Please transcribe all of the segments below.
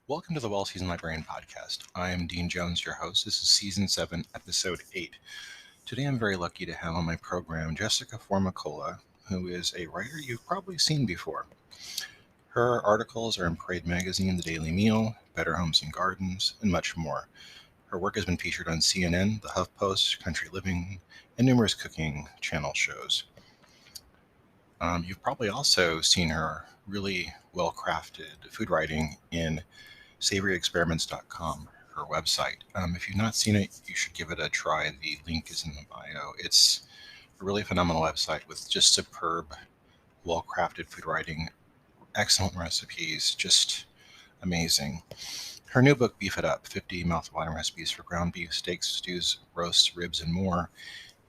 Welcome to the Well-Seasoned Librarian podcast. I am Dean Jones, your host. This is Season 7, Episode 8. Today I'm very lucky to have on my program Jessica Formicola, who is a writer you've probably seen before. Her articles are in Parade Magazine, The Daily Meal, Better Homes and Gardens, and much more. Her work has been featured on CNN, The HuffPost, Country Living, and numerous cooking channel shows. You've probably also seen her really well-crafted food writing in SavoryExperiments.com, her website. If you've not seen it, you should give it a try. The link is in the bio. It's a really phenomenal website with just superb, well-crafted food writing, excellent recipes, just amazing. Her new book, Beef It Up, 50 Mouthwatering Recipes for Ground Beef, Steaks, Stews, Roasts, Ribs, and More,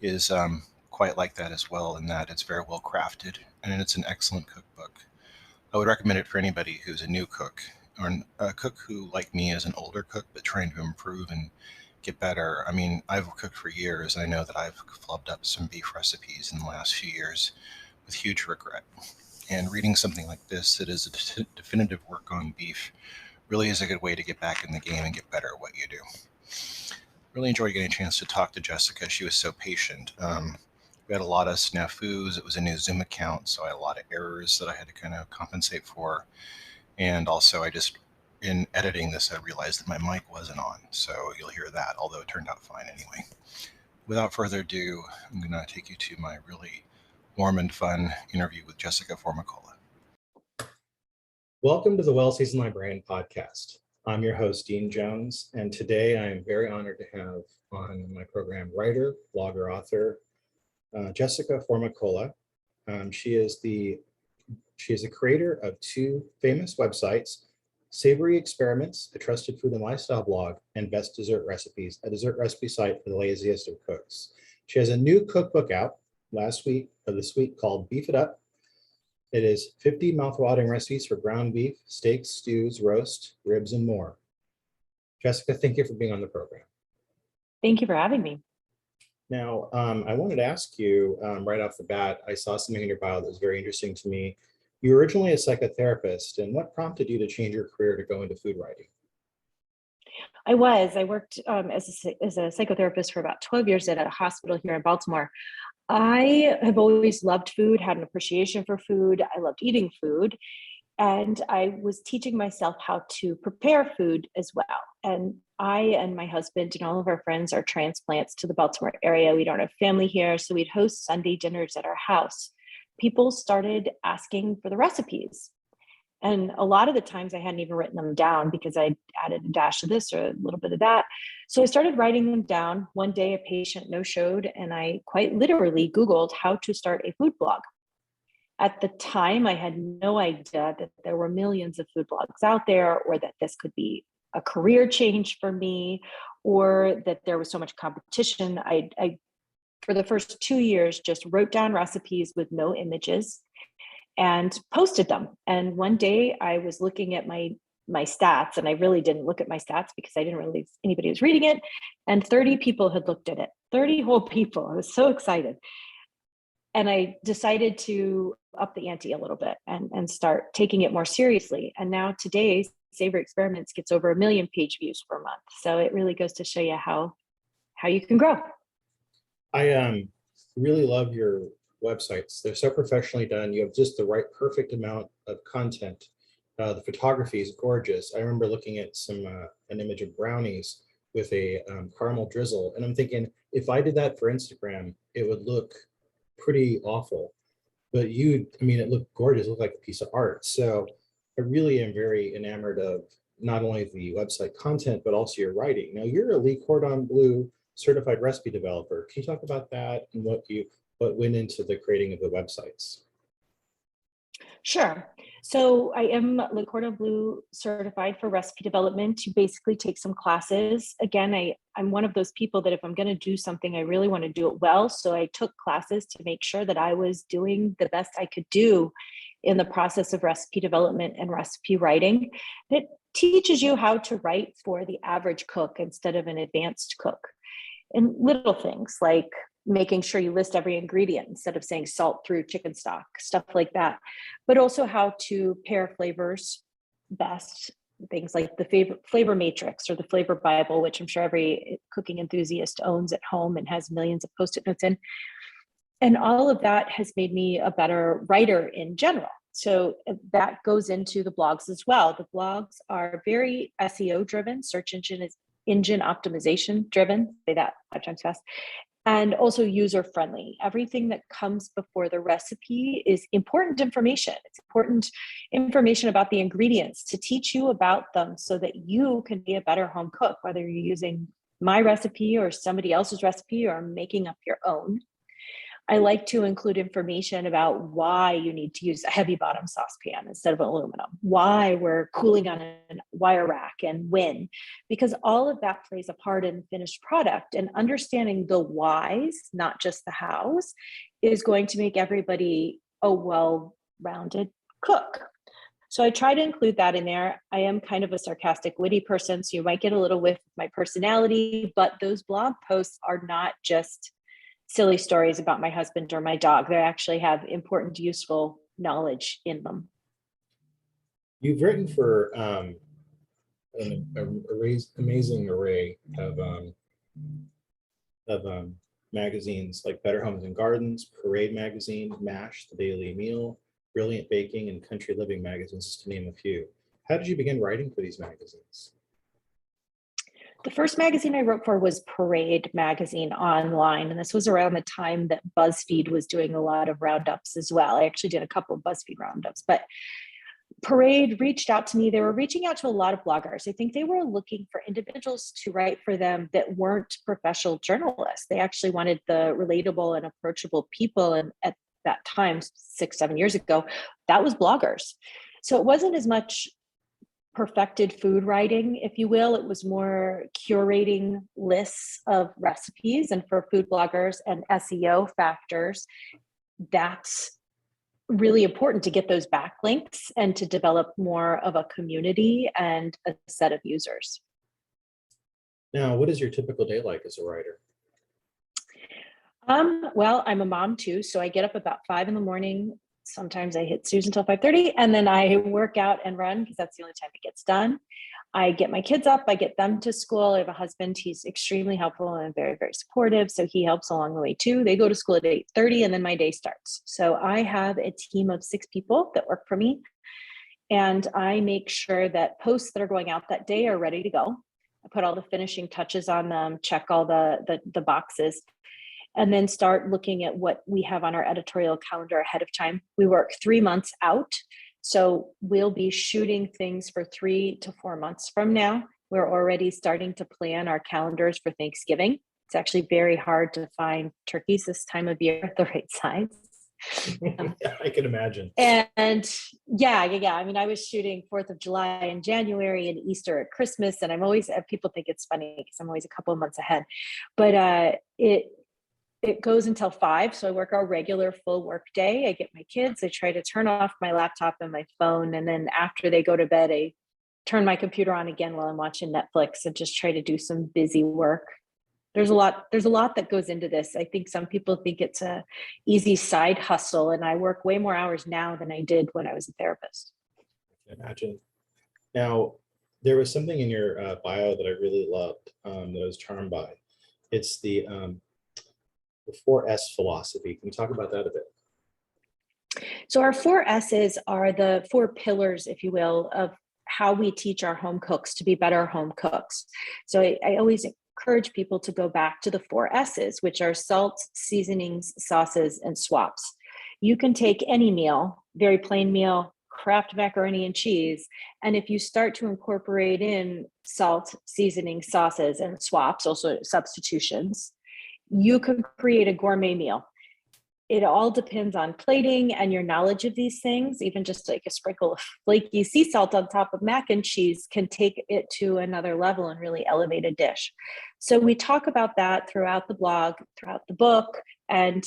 is quite like that as well, in that it's very well crafted and it's an excellent cookbook. I would recommend it for anybody who's a new cook or a cook who, like me, is an older cook but trying to improve and get better. I mean, I've cooked for years. I know that I've flubbed up some beef recipes in the last few years with huge regret. And reading something like this that is a definitive work on beef really is a good way to get back in the game and get better at what you do. Really enjoyed getting a chance to talk to Jessica. She was so patient. We had a lot of snafus. It was a new Zoom account, so I had a lot of errors that I had to kind of compensate for. And also, in editing this, I realized that my mic wasn't on, so you'll hear that, although it turned out fine anyway. Without further ado, I'm going to take you to my really warm and fun interview with Jessica Formicola. Welcome to the Well-Seasoned Librarian podcast. I'm your host, Dean Jones, and today I am very honored to have on my program writer, blogger, author, Jessica Formicola. She is the creator of two famous websites, Savory Experiments, a trusted food and lifestyle blog, and Best Dessert Recipes, a dessert recipe site for the laziest of cooks. She has a new cookbook out this week called Beef It Up. It is 50 mouthwatering recipes for ground beef, steaks, stews, roast, ribs, and more. Jessica, thank you for being on the program. Thank you for having me. Now, I wanted to ask you right off the bat, I saw something in your bio that was very interesting to me. You were originally a psychotherapist, and what prompted you to change your career to go into food writing? I worked as a psychotherapist for about 12 years at a hospital here in Baltimore. I have always loved food, had an appreciation for food. I loved eating food. And I was teaching myself how to prepare food as well. And I and my husband and all of our friends are transplants to the Baltimore area. We don't have family here, so we'd host Sunday dinners at our house. People started asking for the recipes. And a lot of the times I hadn't even written them down because I added a dash of this or a little bit of that. So I started writing them down. One day a patient no-showed, and I quite literally Googled how to start a food blog. At the time, I had no idea that there were millions of food blogs out there, or that this could be a career change for me, or that there was so much competition. I for the first 2 years, just wrote down recipes with no images and posted them. And one day I was looking at my stats, and I really didn't look at my stats because I didn't realize anybody was reading it. And 30 people had looked at it, 30 whole people. I was so excited. And I decided to up the ante a little bit and start taking it more seriously. And now today, Savory Experiments gets over 1 million page views per month. So it really goes to show you how you can grow. I really love your websites. They're so professionally done. You have just the right, perfect amount of content. The photography is gorgeous. I remember looking at an image of brownies with a caramel drizzle, and I'm thinking, if I did that for Instagram, it would look pretty awful. But it looked gorgeous. It looked like a piece of art. So I really am very enamored of not only the website content, but also your writing. Now, you're a Lee Cordon Bleu certified recipe developer. Can you talk about that and what went into the creating of the websites? Sure. So I am Le Cordon Bleu certified for recipe development. You basically take some classes. Again, I'm one of those people that if I'm going to do something, I really want to do it well. So I took classes to make sure that I was doing the best I could do in the process of recipe development and recipe writing. It teaches you how to write for the average cook instead of an advanced cook. And little things like making sure you list every ingredient instead of saying salt through chicken stock, stuff like that. But also how to pair flavors best things like the flavor matrix or the flavor Bible, which I'm sure every cooking enthusiast owns at home and has millions of Post-it notes in. And all of that has made me a better writer in general. So that goes into the blogs as well. The blogs are very SEO driven, search engine optimization driven, say that 5 times fast, and also user friendly. Everything that comes before the recipe is important information. It's important information about the ingredients to teach you about them so that you can be a better home cook, whether you're using my recipe or somebody else's recipe or making up your own. I like to include information about why you need to use a heavy bottom saucepan instead of aluminum, why we're cooling on a wire rack and when, because all of that plays a part in the finished product, and understanding the whys, not just the hows, is going to make everybody a well-rounded cook. So I try to include that in there. I am kind of a sarcastic, witty person, so you might get a little whiff of my personality, but those blog posts are not just silly stories about my husband or my dog. They actually have important, useful knowledge in them. You've written for an amazing array of magazines like Better Homes and Gardens, Parade Magazine, MASH, The Daily Meal, Brilliant Baking, and Country Living magazines, to name a few. How did you begin writing for these magazines? The first magazine I wrote for was Parade Magazine online, and this was around the time that BuzzFeed was doing a lot of roundups as well. I actually did a couple of BuzzFeed roundups, but Parade reached out to me. They were reaching out to a lot of bloggers. I think they were looking for individuals to write for them that weren't professional journalists. They actually wanted the relatable and approachable people, and at that time, 6-7 years ago, that was bloggers. So it wasn't as much perfected food writing, if you will. It was more curating lists of recipes, and for food bloggers and SEO factors, that's really important to get those backlinks and to develop more of a community and a set of users. Now, what is your typical day like as a writer? Well, I'm a mom too, so I get up about 5 in the morning. Sometimes I hit snooze until 5:30, and then I work out and run because that's the only time it gets done. I get my kids up, I get them to school. I have a husband, he's extremely helpful and very, very supportive, so he helps along the way too. They go to school at 8:30, and then my day starts. So I have a team of 6 people that work for me, and I make sure that posts that are going out that day are ready to go. I put all the finishing touches on them, check all the boxes, and then start looking at what we have on our editorial calendar ahead of time. We work 3 months out. So we'll be shooting things for 3 to 4 months from now. We're already starting to plan our calendars for Thanksgiving. It's actually very hard to find turkeys this time of year the right size. Yeah, I can imagine. And yeah. I mean, I was shooting 4th of July in January and Easter at Christmas. And I'm always, people think it's funny because I'm always a couple of months ahead. But it goes until 5. So I work our regular full work day. I get my kids, I try to turn off my laptop and my phone. And then after they go to bed, I turn my computer on again while I'm watching Netflix and just try to do some busy work. There's a lot that goes into this. I think some people think it's a easy side hustle, and I work way more hours now than I did when I was a therapist. I can imagine. Now, there was something in your bio that I really loved, that I was charmed by. It's the 4S philosophy. Can you talk about that a bit? So our 4 S's are the 4 pillars, if you will, of how we teach our home cooks to be better home cooks. So I always encourage people to go back to the 4 S's, which are salt, seasonings, sauces, and swaps. You can take any meal, very plain meal, Kraft macaroni and cheese, and if you start to incorporate in salt, seasoning, sauces, and swaps, also substitutions, you can create a gourmet meal. It all depends on plating and your knowledge of these things. Even just like a sprinkle of flaky sea salt on top of mac and cheese can take it to another level and really elevate a dish. So we talk about that throughout the blog, throughout the book, and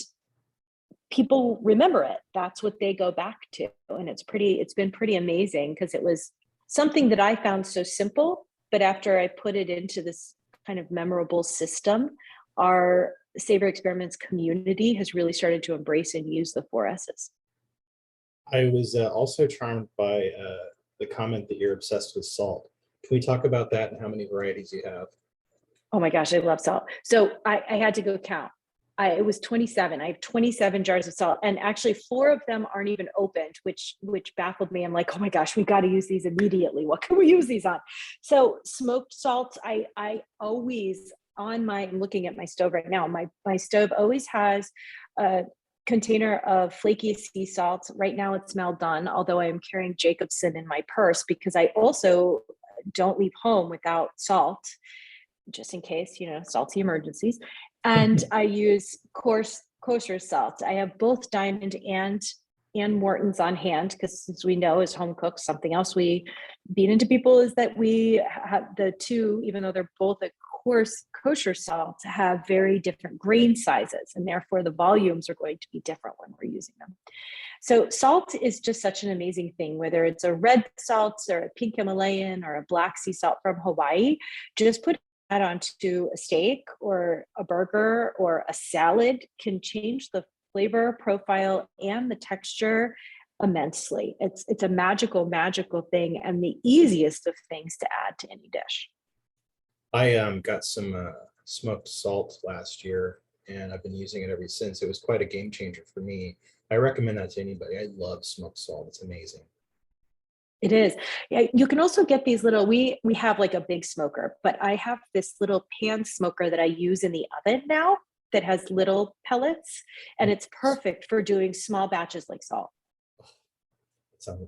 people remember it. That's what they go back to. And it's been pretty amazing because it was something that I found so simple, but after I put it into this kind of memorable system, our Savory Experiments community has really started to embrace and use the 4 S's. I was also charmed by the comment that you're obsessed with salt. Can we talk about that and how many varieties you have? Oh my gosh, I love salt. So I had to go count. It was 27. I have 27 jars of salt, and actually 4 of them aren't even opened, which baffled me. I'm like, oh my gosh, we got to use these immediately. What can we use these on? So smoked salts, I always I'm looking at my stove right now. My stove always has a container of flaky sea salt. Right now it's Maldon, although I am carrying Jacobson in my purse because I also don't leave home without salt, just in case, salty emergencies. And I use coarse kosher salt. I have both Diamond and Morton's on hand because, as we know, as home cooks, something else we beat into people is that we have the two, even though they're both a coarse kosher salt, have very different grain sizes, and therefore the volumes are going to be different when we're using them. So salt is just such an amazing thing, whether it's a red salt or a pink Himalayan or a black sea salt from Hawaii. Just put that onto a steak or a burger or a salad can change the flavor profile and the texture immensely. It's a magical thing, and the easiest of things to add to any dish. I got some smoked salt last year, and I've been using it ever since. It was quite a game changer for me. I recommend that to anybody. I love smoked salt. It's amazing. It is. Yeah, you can also get these little, we have like a big smoker, but I have this little pan smoker that I use in the oven now that has little pellets, and it's perfect for doing small batches like salt. That sounds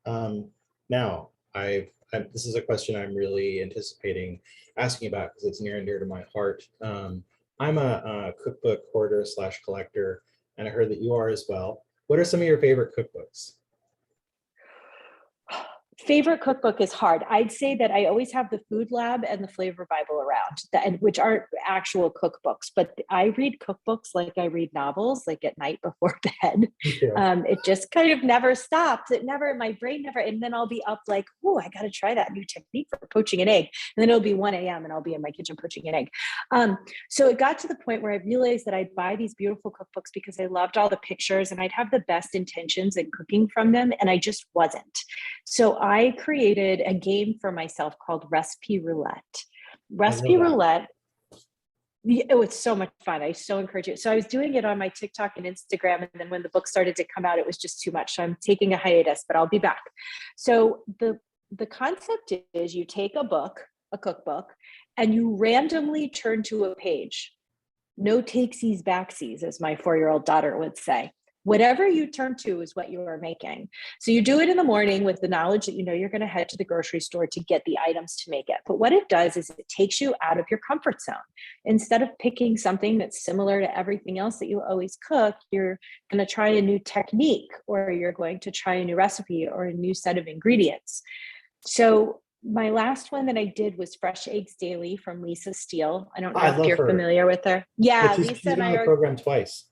amazing. Now, this is a question I'm really anticipating asking about because it's near and dear to my heart. I'm a cookbook hoarder / collector, and I heard that you are as well. What are some of your favorite cookbooks? Favorite cookbook is hard. I'd say that I always have the Food Lab and the Flavor Bible around, which aren't actual cookbooks, but I read cookbooks like I read novels, like at night before bed. Yeah. It just kind of never stops. My brain never, and then I'll be up like, oh, I got to try that new technique for poaching an egg. And then it'll be 1 a.m. and I'll be in my kitchen poaching an egg. So it got to the point where I realized that I'd buy these beautiful cookbooks because I loved all the pictures and I'd have the best intentions in cooking from them. And I just wasn't. So I created a game for myself called Recipe Roulette. Recipe Roulette. It was so much fun. I so encourage it. So I was doing it on my TikTok and Instagram. And then when the book started to come out, it was just too much. So I'm taking a hiatus, but I'll be back. So the concept is you take a cookbook, and you randomly turn to a page. No takesies, backsies, as my 4-year-old daughter would say. Whatever you turn to is what you are making. So you do it in the morning with the knowledge that you're going to head to the grocery store to get the items to make it. But what it does is it takes you out of your comfort zone. Instead of picking something that's similar to everything else that you always cook, you're going to try a new technique, or you're going to try a new recipe or a new set of ingredients. So my last one that I did was Fresh Eggs Daily from Lisa Steele. I don't know if you're familiar with her. Yeah, Lisa and I are on the program twice.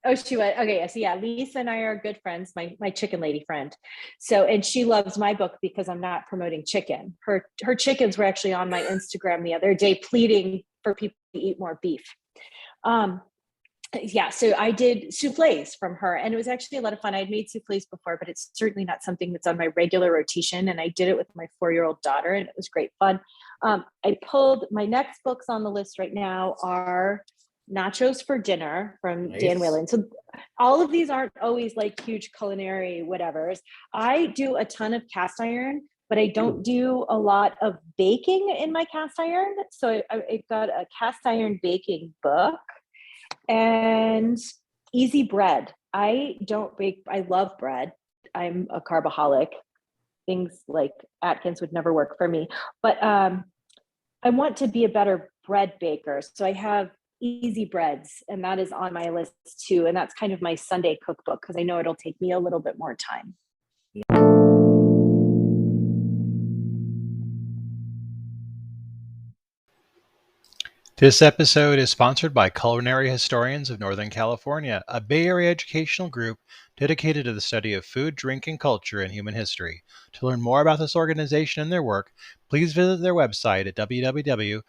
Oh, she was. Okay. So yeah, Lisa and I are good friends, my chicken lady friend. So, and she loves my book because I'm not promoting chicken. Her chickens were actually on my Instagram the other day, pleading for people to eat more beef. Yeah. So I did souffles from her, and it was actually a lot of fun. I'd made souffles before, but it's certainly not something that's on my regular rotation. And I did it with my 4-year-old daughter, and it was great fun. I pulled my next books on the list right now are Nachos for Dinner from Dan Whalen. So all of these aren't always like huge culinary whatevers. I do a ton of cast iron, but I don't do a lot of baking in my cast iron. So I've got a cast iron baking book and easy bread. I don't bake. I love bread. I'm a carboholic. Things like Atkins would never work for me, but I want to be a better bread baker. So I have easy breads, and that is on my list too. And that's kind of my Sunday cookbook because I know it'll take me a little bit more time. This episode is sponsored by Culinary Historians of Northern California, a Bay Area educational group dedicated to the study of food, drink, and culture in human history. To learn more about this organization and their work, please visit their website at www.chnorcal.org.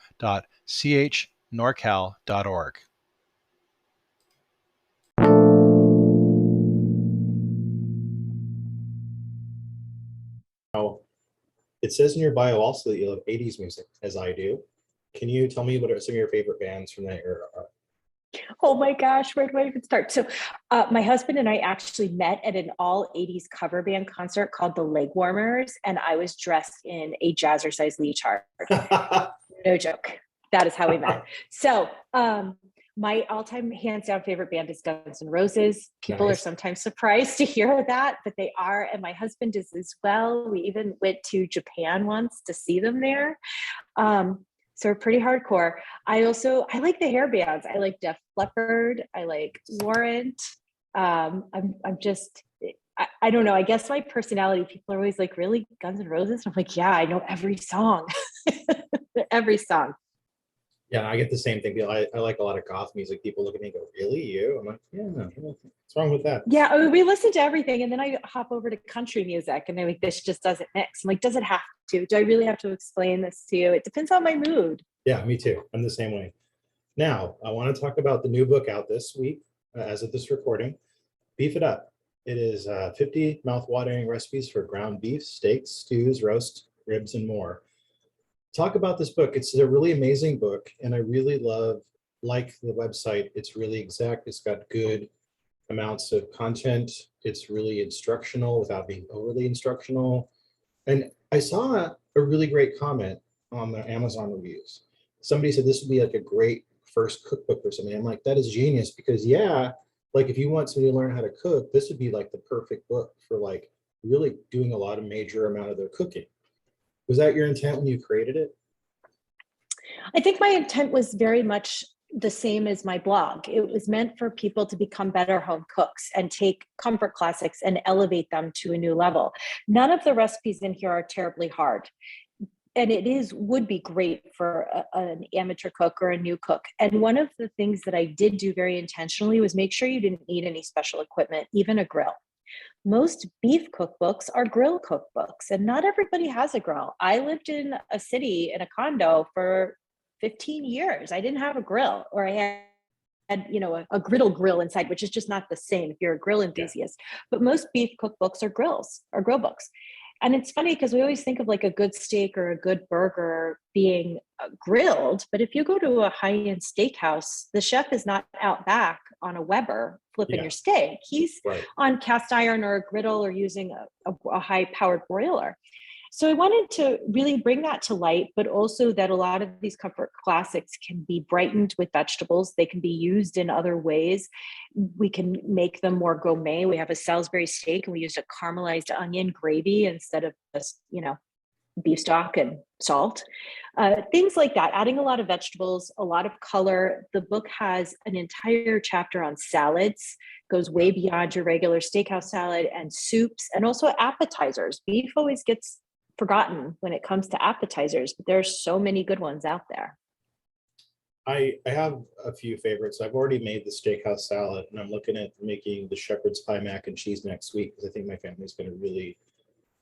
It says in your bio also that you love 80s music, as I do. Can you tell me what are some of your favorite bands from that era are? Oh my gosh, where do I even start? So, my husband and I actually met at an all 80s cover band concert called the Leg Warmers, and I was dressed in a jazzercise leotard. No joke. That is how we met. So, my all-time hands down favorite band is Guns N' Roses. People are Nice. sometimes surprised to hear that, but they are, and my husband is as well. We even went to Japan once to see them there. So we're pretty hardcore. I like the hair bands. I like Def Leppard. I like Warrant. I'm just I don't know. I guess my personality, people are always like, really, Guns N' Roses? I'm like, yeah, I know every song. Every song. Yeah, I get the same thing. I like a lot of goth music. People look at me and go, really, you? I'm like, yeah, no, what's wrong with that? Yeah, I mean, we listen to everything, and then I hop over to country music, and they're like, this just doesn't mix. I'm like, does it have to? Do I really have to explain this to you? It depends on my mood. Yeah, me too. I'm the same way. Now, I want to talk about the new book out this week, as of this recording, Beef It Up. It is 50 mouth-watering recipes for ground beef, steaks, stews, roast, ribs, and more. Talk about this book. It's a really amazing book, and I really like the website. It's really exact. It's got good amounts of content. It's really instructional without being overly instructional. And I saw a really great comment on the Amazon reviews. Somebody said this would be like a great first cookbook or something. I'm like, that is genius, because yeah, like if you want somebody to learn how to cook, this would be like the perfect book for like really doing a lot of major amount of their cooking. Was that your intent when you created it? I think my intent was very much the same as my blog. It was meant for people to become better home cooks and take comfort classics and elevate them to a new level. None of the recipes in here are terribly hard. And would be great for an amateur cook or a new cook. And one of the things that I did do very intentionally was make sure you didn't need any special equipment, even a grill. Most beef cookbooks are grill cookbooks, and not everybody has a grill. I lived in a city in a condo for 15 years. I didn't have a grill, or I had a griddle grill inside, which is just not the same if you're a grill enthusiast. But most beef cookbooks are grill books. And it's funny because we always think of like a good steak or a good burger being grilled, but if you go to a high-end steakhouse, the chef is not out back on a Weber flipping your steak. He's on cast iron or a griddle or using a high-powered broiler. So I wanted to really bring that to light, but also that a lot of these comfort classics can be brightened with vegetables. They can be used in other ways. We can make them more gourmet. We have a Salisbury steak and we used a caramelized onion gravy instead of just, beef stock and salt. Things like that, adding a lot of vegetables, a lot of color. The book has an entire chapter on salads, goes way beyond your regular steakhouse salad, and soups, and also appetizers. Beef always gets forgotten when it comes to appetizers, but there's so many good ones out there. I have a few favorites. I've already made the steakhouse salad, and I'm looking at making the shepherd's pie mac and cheese next week because I think my family's going to really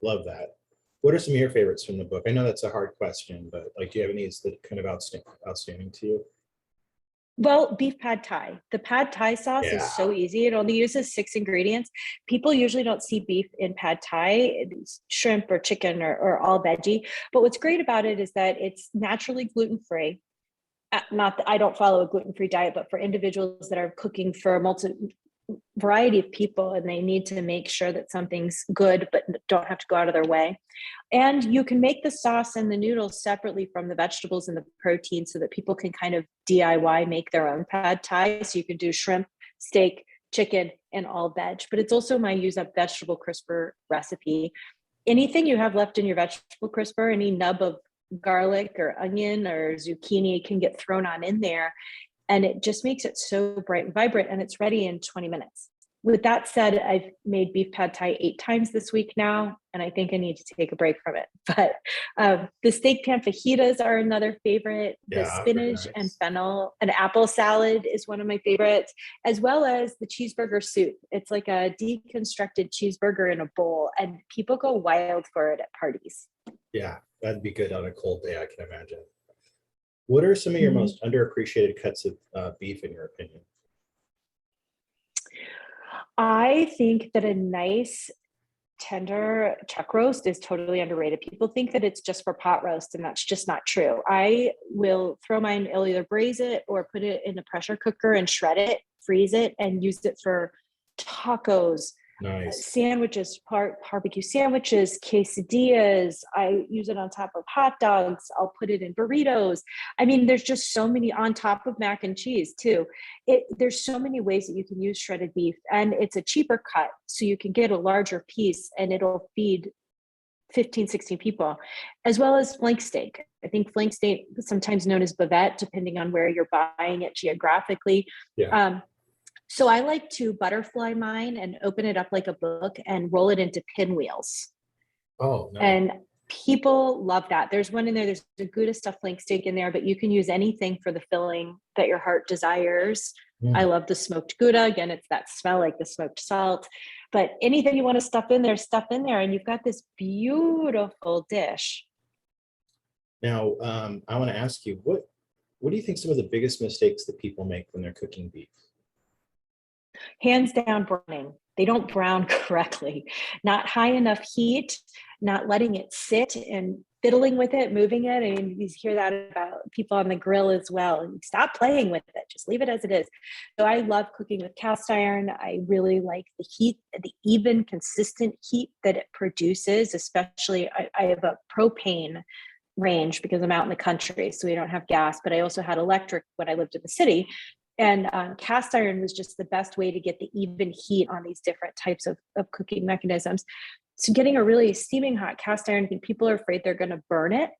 love that. What are some of your favorites from the book? I know that's a hard question, but like, do you have any that kind of outstanding to you? Well, beef pad thai. The pad thai sauce is so easy. It only uses 6 ingredients. People usually don't see beef in pad thai. It's shrimp or chicken or all veggie. But what's great about it is that it's naturally gluten-free. Not that I don't follow a gluten-free diet, but for individuals that are cooking for a variety of people and they need to make sure that something's good but don't have to go out of their way. And you can make the sauce and the noodles separately from the vegetables and the protein so that people can kind of DIY make their own pad thai. So you can do shrimp, steak, chicken, and all veg. But it's also my use up vegetable crisper recipe. Anything you have left in your vegetable crisper, any nub of garlic or onion or zucchini can get thrown on in there. And it just makes it so bright and vibrant, and it's ready in 20 minutes. With that said, I've made beef pad thai 8 times this week now, and I think I need to take a break from it. But the steak pan fajitas are another favorite. The spinach and fennel and apple salad is one of my favorites, as well as the cheeseburger soup. It's like a deconstructed cheeseburger in a bowl, and people go wild for it at parties. Yeah, that'd be good on a cold day, I can imagine. What are some of your most underappreciated cuts of beef, in your opinion? I think that a nice tender chuck roast is totally underrated. People think that it's just for pot roast, and that's just not true. I will throw mine, I'll either braise it or put it in a pressure cooker and shred it, freeze it, and use it for tacos, Nice. sandwiches, barbecue sandwiches, quesadillas. I use it on top of hot dogs. I'll put it in burritos. I mean, there's just so many, on top of mac and cheese too. There's so many ways that you can use shredded beef, and it's a cheaper cut. So you can get a larger piece and it'll feed 15, 16 people, as well as flank steak. I think flank steak, sometimes known as bavette, depending on where you're buying it geographically. Yeah. So I like to butterfly mine and open it up like a book and roll it into pinwheels. Oh, nice. And people love that. There's one in there, there's a Gouda Stuffed Flank Steak in there, but you can use anything for the filling that your heart desires. I love the smoked Gouda. Again, it's that smell like the smoked salt. But anything you want to stuff in there, and you've got this beautiful dish. Now, I want to ask you, what do you think some of the biggest mistakes that people make when they're cooking beef? Hands down, browning. They don't brown correctly. Not high enough heat, not letting it sit and fiddling with it, moving it. And you hear that about people on the grill as well. Stop playing with it. Just leave it as it is. So I love cooking with cast iron. I really like the heat, the even, consistent heat that it produces, especially I have a propane range because I'm out in the country, so we don't have gas, but I also had electric when I lived in the city. And cast iron was just the best way to get the even heat on these different types of cooking mechanisms. So getting a really steaming hot cast iron, I think people are afraid they're going to burn it,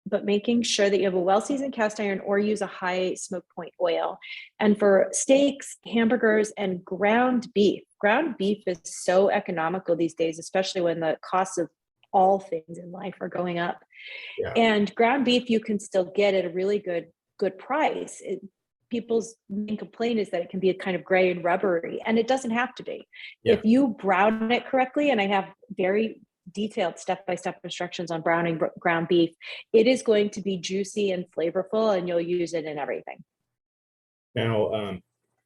but making sure that you have a well-seasoned cast iron or use a high smoke point oil. And for steaks, hamburgers, and ground beef is so economical these days, especially when the costs of all things in life are going up. Yeah. And ground beef you can still get at a really good price. People's main complaint is that it can be a kind of gray and rubbery, and it doesn't have to be. Yeah. If you brown it correctly, and I have very detailed step-by-step instructions on browning ground beef, it is going to be juicy and flavorful, and you'll use it in everything. Now,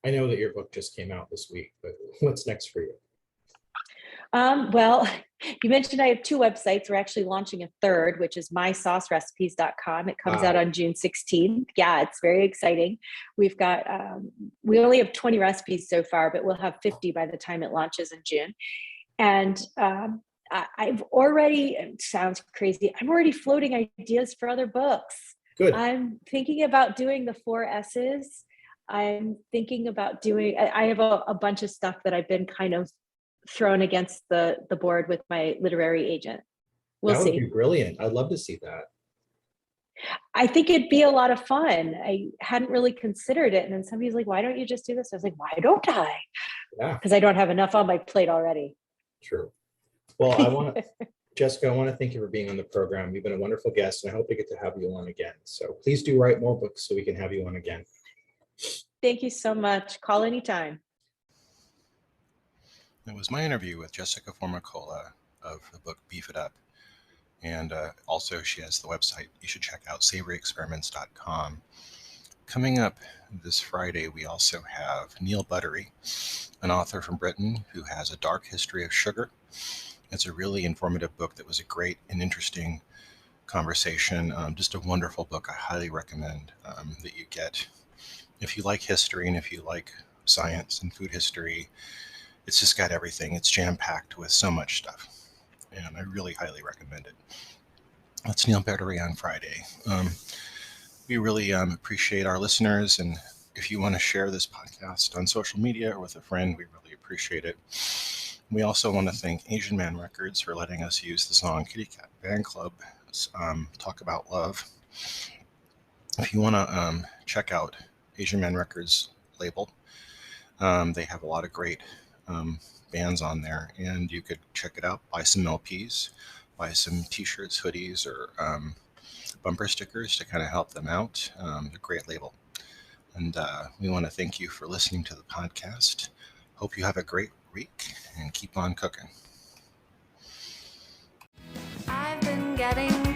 I know that your book just came out this week, but what's next for you? Well, you mentioned I have 2 websites. We're actually launching a third, which is mysaucerecipes.com. It comes out on June 16th. Yeah, it's very exciting. We've got, we only have 20 recipes so far, but we'll have 50 by the time it launches in June. And I've already, it sounds crazy, I'm already floating ideas for other books. Good. I'm thinking about doing the 4 S's. I'm thinking about doing, I have a bunch of stuff that I've been kind of thrown against the board with my literary agent. We'll see. That would be brilliant. I'd love to see that. I think it'd be a lot of fun. I hadn't really considered it. And then somebody's like, why don't you just do this? I was like, why don't I? Yeah. Because I don't have enough on my plate already. True. Well, Jessica, I want to thank you for being on the program. You've been a wonderful guest, and I hope to get to have you on again. So please do write more books so we can have you on again. Thank you so much. Call anytime. It was my interview with Jessica Formicola of the book Beef It Up. And also she has the website you should check out, savoryexperiments.com. Coming up this Friday, we also have Neil Buttery, an author from Britain who has a dark history of sugar. It's a really informative book that was a great and interesting conversation. Just a wonderful book. I highly recommend that you get. If you like history and if you like science and food history, it's just got everything. It's jam-packed with so much stuff, and I really highly recommend it. That's Neil Buttery on Friday. We really appreciate our listeners, and if you want to share this podcast on social media or with a friend, we really appreciate it. We also want to thank Asian Man Records for letting us use the song Kitty Cat Fan Club, Talk About Love. If you want to check out Asian Man Records label, they have a lot of great bands on there, and you could check it out, buy some LPs, buy some t-shirts, hoodies, or bumper stickers to kind of help them out. A great label. And we want to thank you for listening to the podcast. Hope you have a great week and keep on cooking. I've been getting